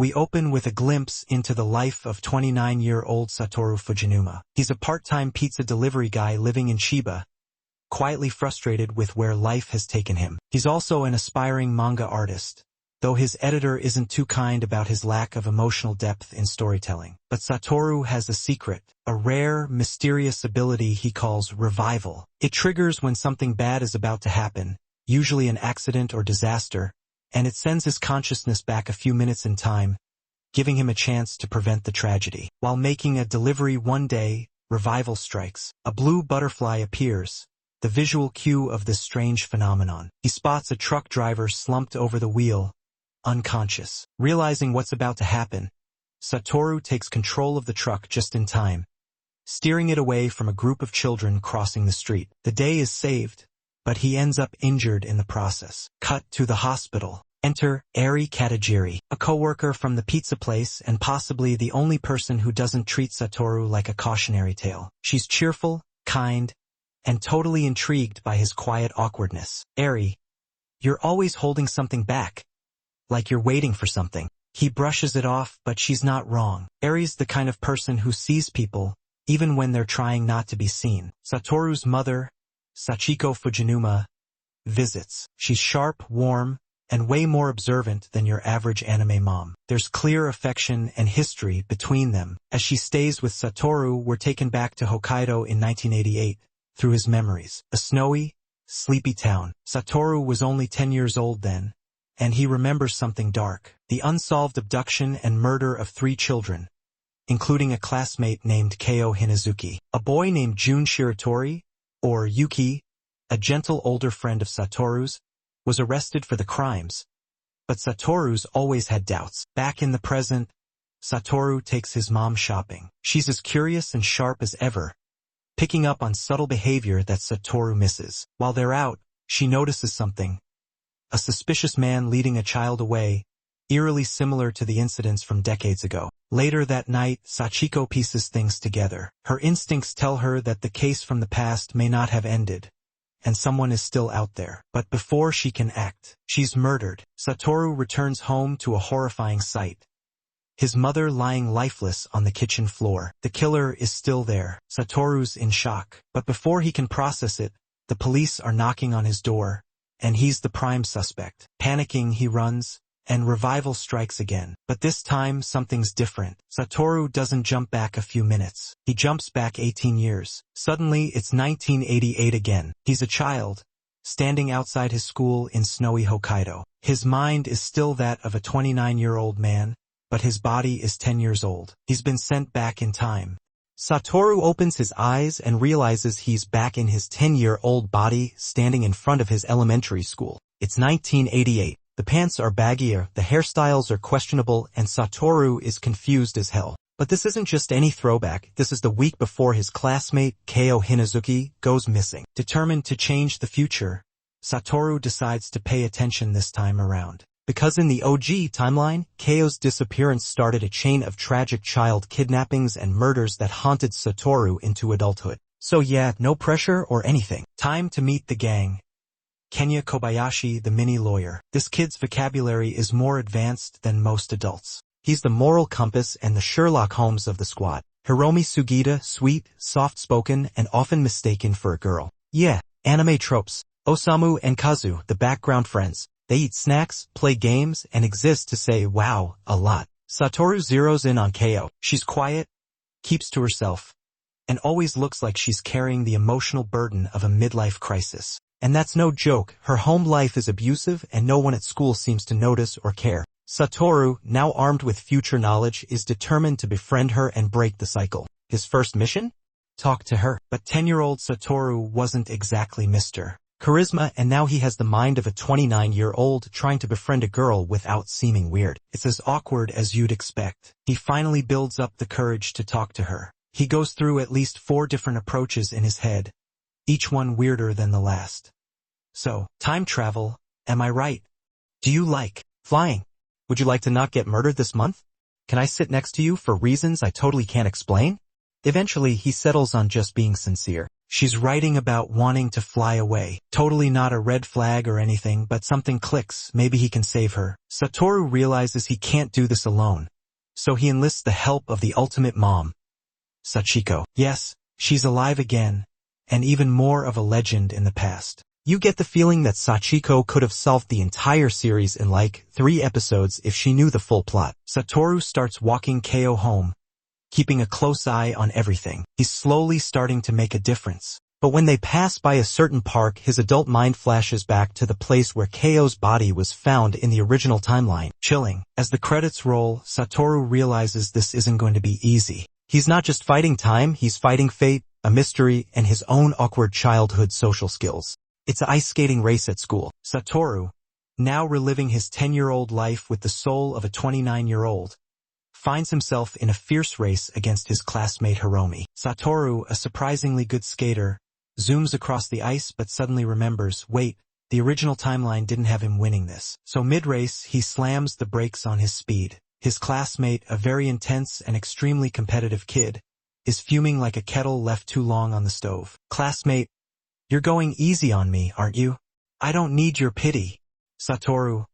We open with a glimpse into the life of 29-year-old Satoru Fujinuma. He's a part-time pizza delivery guy living in Chiba, quietly frustrated with where life has taken him. He's also an aspiring manga artist, though his editor isn't too kind about his lack of emotional depth in storytelling. But Satoru has a secret, a rare, mysterious ability he calls revival. It triggers when something bad is about to happen, usually an accident or disaster, and it sends his consciousness back a few minutes in time, giving him a chance to prevent the tragedy. While making a delivery one day, revival strikes. A blue butterfly appears, the visual cue of this strange phenomenon. He spots a truck driver slumped over the wheel, unconscious. Realizing what's about to happen, Satoru takes control of the truck just in time, steering it away from a group of children crossing the street. The day is saved, but he ends up injured in the process. Cut to the hospital. Enter Airi, a coworker from the pizza place and possibly the only person who doesn't treat Satoru like a cautionary tale. She's cheerful, kind, and totally intrigued by his quiet awkwardness. Airi, you're always holding something back, like you're waiting for something. He brushes it off, but she's not wrong. Airi's the kind of person who sees people, even when they're trying not to be seen. Satoru's mother, Sachiko Fujinuma, visits. She's sharp, warm, and way more observant than your average anime mom. There's clear affection and history between them. As she stays with Satoru, we're taken back to Hokkaido in 1988, through his memories. A snowy, sleepy town. Satoru was only 10 years old then, and he remembers something dark. The unsolved abduction and murder of 3 children, including a classmate named Keo Hinazuki. A boy named Jun Shiratori, or Yuki, a gentle older friend of Satoru's, was arrested for the crimes, but Satoru's always had doubts. Back in the present, Satoru takes his mom shopping. She's as curious and sharp as ever, picking up on subtle behavior that Satoru misses. While they're out, she notices something. A suspicious man leading a child away, eerily similar to the incidents from decades ago. Later that night, Sachiko pieces things together. Her instincts tell her that the case from the past may not have ended, and someone is still out there. But before she can act, she's murdered. Satoru returns home to a horrifying sight. His mother lying lifeless on the kitchen floor. The killer is still there. Satoru's in shock. But before he can process it, the police are knocking on his door, and he's the prime suspect. Panicking, he runs, and revival strikes again. But this time, something's different. Satoru doesn't jump back a few minutes. He jumps back 18 years. Suddenly, it's 1988 again. He's a child, standing outside his school in snowy Hokkaido. His mind is still that of a 29-year-old man, but his body is 10 years old. He's been sent back in time. Satoru opens his eyes and realizes he's back in his 10-year-old body, standing in front of his elementary school. It's 1988. The pants are baggier, the hairstyles are questionable, and Satoru is confused as hell. But this isn't just any throwback. This is the week before his classmate, Keo Hinazuki, goes missing. Determined to change the future, Satoru decides to pay attention this time around. Because in the OG timeline, Keo's disappearance started a chain of tragic child kidnappings and murders that haunted Satoru into adulthood. So yeah, no pressure or anything. Time to meet the gang. Kenya Kobayashi, the mini-lawyer. This kid's vocabulary is more advanced than most adults. He's the moral compass and the Sherlock Holmes of the squad. Hiromi Sugita, sweet, soft-spoken, and often mistaken for a girl. Yeah, anime tropes. Osamu and Kazu, the background friends. They eat snacks, play games, and exist to say wow a lot. Satoru zeroes in on Keo. She's quiet, keeps to herself, and always looks like she's carrying the emotional burden of a midlife crisis. And that's no joke. Her home life is abusive and no one at school seems to notice or care. Satoru, now armed with future knowledge, is determined to befriend her and break the cycle. His first mission? Talk to her. But 10-year-old Satoru wasn't exactly Mr. Charisma, and now he has the mind of a 29-year-old trying to befriend a girl without seeming weird. It's as awkward as you'd expect. He finally builds up the courage to talk to her. He goes through at least 4 different approaches in his head, each one weirder than the last. So, time travel, am I right? Do you like flying? Would you like to not get murdered this month? Can I sit next to you for reasons I totally can't explain? Eventually, he settles on just being sincere. She's writing about wanting to fly away. Totally not a red flag or anything, but something clicks. Maybe he can save her. Satoru realizes he can't do this alone, so he enlists the help of the ultimate mom, Sachiko. Yes, she's alive again, and even more of a legend in the past. You get the feeling that Sachiko could have solved the entire series in like 3 episodes if she knew the full plot. Satoru starts walking Keo home, keeping a close eye on everything. He's slowly starting to make a difference. But when they pass by a certain park, his adult mind flashes back to the place where Keo's body was found in the original timeline. Chilling. As the credits roll, Satoru realizes this isn't going to be easy. He's not just fighting time, he's fighting fate, a mystery, and his own awkward childhood social skills. It's an ice skating race at school. Satoru, now reliving his 10-year-old life with the soul of a 29-year-old, finds himself in a fierce race against his classmate Hiromi. Satoru, a surprisingly good skater, zooms across the ice but suddenly remembers, wait, the original timeline didn't have him winning this. So mid-race, he slams the brakes on his speed. His classmate, a very intense and extremely competitive kid, is fuming like a kettle left too long on the stove. Classmate, you're going easy on me, aren't you? I don't need your pity. Satoru,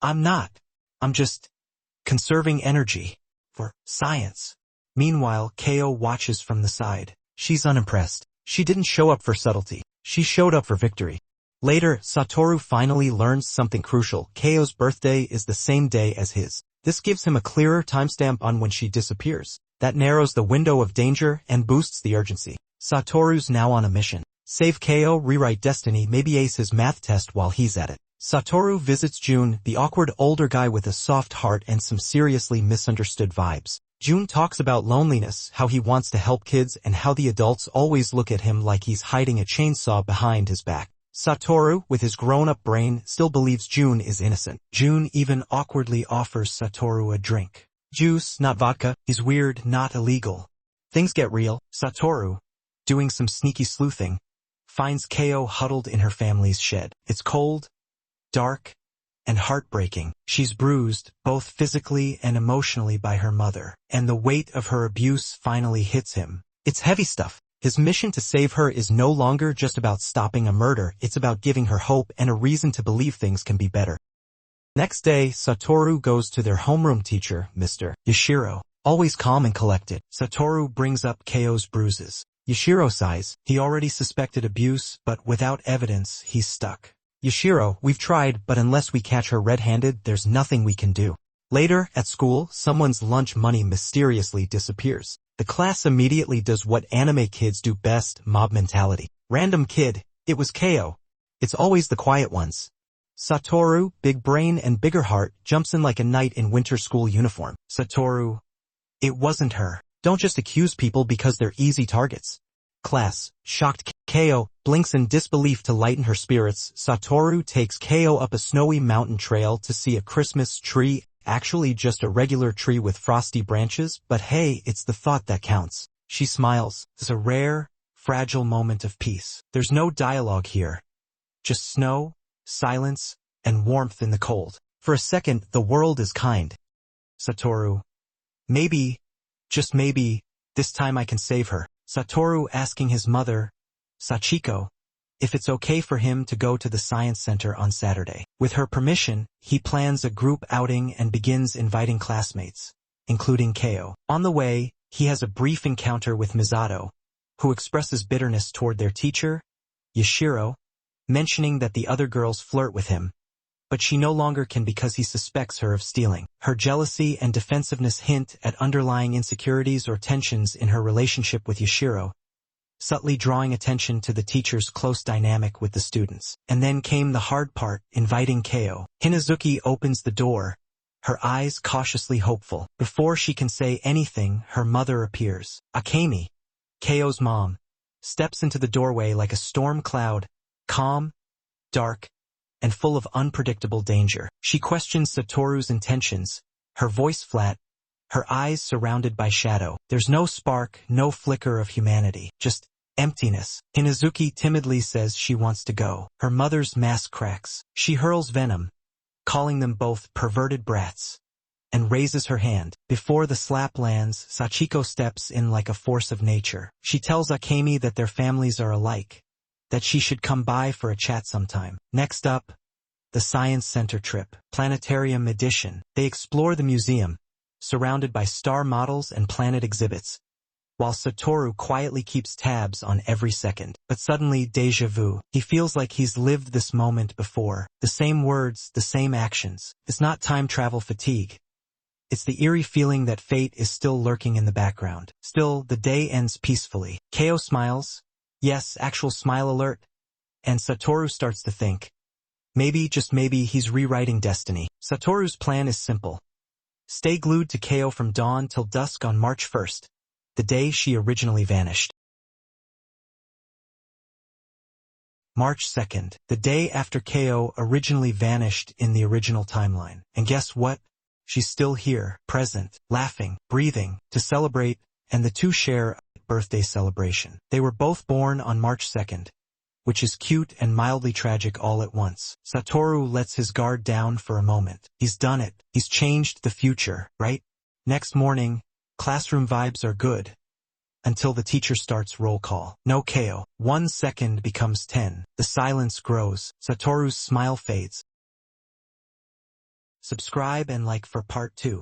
I'm not. I'm just conserving energy for science. Meanwhile, Keo watches from the side. She's unimpressed. She didn't show up for subtlety. She showed up for victory. Later, Satoru finally learns something crucial. Keo's birthday is the same day as his. This gives him a clearer timestamp on when she disappears. That narrows the window of danger and boosts the urgency. Satoru's now on a mission. Save Keo, rewrite destiny, maybe ace his math test while he's at it. Satoru visits Jun, the awkward older guy with a soft heart and some seriously misunderstood vibes. Jun talks about loneliness, how he wants to help kids, and how the adults always look at him like he's hiding a chainsaw behind his back. Satoru, with his grown-up brain, still believes Jun is innocent. Jun even awkwardly offers Satoru a drink. Juice, not vodka. He's weird, not illegal. Things get real. Satoru, doing some sneaky sleuthing, finds Keo huddled in her family's shed. It's cold, dark, and heartbreaking. She's bruised, both physically and emotionally, by her mother, and the weight of her abuse finally hits him. It's heavy stuff. His mission to save her is no longer just about stopping a murder, it's about giving her hope and a reason to believe things can be better. Next day, Satoru goes to their homeroom teacher, Mr. Yashiro, always calm and collected. Satoru brings up Keo's bruises. Yashiro sighs. He already suspected abuse, but without evidence, he's stuck. Yashiro, we've tried, but unless we catch her red-handed, there's nothing we can do. Later, at school, someone's lunch money mysteriously disappears. The class immediately does what anime kids do best, mob mentality. Random kid. It was Keo. It's always the quiet ones. Satoru, big brain and bigger heart, jumps in like a knight in winter school uniform. Satoru, it wasn't her. Don't just accuse people because they're easy targets. Class, shocked. Keo blinks in disbelief to lighten her spirits. Satoru takes Keo up a snowy mountain trail to see a Christmas tree, actually just a regular tree with frosty branches, but hey, it's the thought that counts. She smiles. It's a rare, fragile moment of peace. There's no dialogue here. Just snow, silence, and warmth in the cold. For a second, the world is kind. Satoru, maybe, just maybe, this time I can save her. Satoru asking his mother, Sachiko, if it's okay for him to go to the science center on Saturday. With her permission, he plans a group outing and begins inviting classmates, including Keo. On the way, he has a brief encounter with Misato, who expresses bitterness toward their teacher, Yashiro, mentioning that the other girls flirt with him, but she no longer can because he suspects her of stealing. Her jealousy and defensiveness hint at underlying insecurities or tensions in her relationship with Yashiro, subtly drawing attention to the teacher's close dynamic with the students. And then came the hard part, inviting Keo. Hinazuki opens the door, her eyes cautiously hopeful. Before she can say anything, her mother appears. Akemi, Keo's mom, steps into the doorway like a storm cloud, calm, dark, and full of unpredictable danger. She questions Satoru's intentions, her voice flat, her eyes surrounded by shadow. There's no spark, no flicker of humanity, just emptiness. Hinazuki timidly says she wants to go. Her mother's mask cracks. She hurls venom, calling them both perverted brats. and raises her hand. Before the slap lands, Sachiko steps in like a force of nature. She tells Akemi that their families are alike, that she should come by for a chat sometime. Next up, the Science Center trip. Planetarium edition. They explore the museum, surrounded by star models and planet exhibits, while Satoru quietly keeps tabs on every second. But suddenly, déjà vu. He feels like he's lived this moment before. The same words, the same actions. It's not time travel fatigue. It's the eerie feeling that fate is still lurking in the background. Still, the day ends peacefully. Keo smiles. Yes, actual smile alert. And Satoru starts to think. Maybe, just maybe, he's rewriting destiny. Satoru's plan is simple. Stay glued to Keo from dawn till dusk on March 1st, the day she originally vanished. March 2nd, the day after Keo originally vanished in the original timeline. And guess what? She's still here, present, laughing, breathing, to celebrate, and the two share a birthday celebration. They were both born on March 2nd, which is cute and mildly tragic all at once. Satoru lets his guard down for a moment. He's done it. He's changed the future, right? Next morning, classroom vibes are good, until the teacher starts roll call. No Keo. 1 second becomes 10. The silence grows. Satoru's smile fades. Subscribe and like for part 2.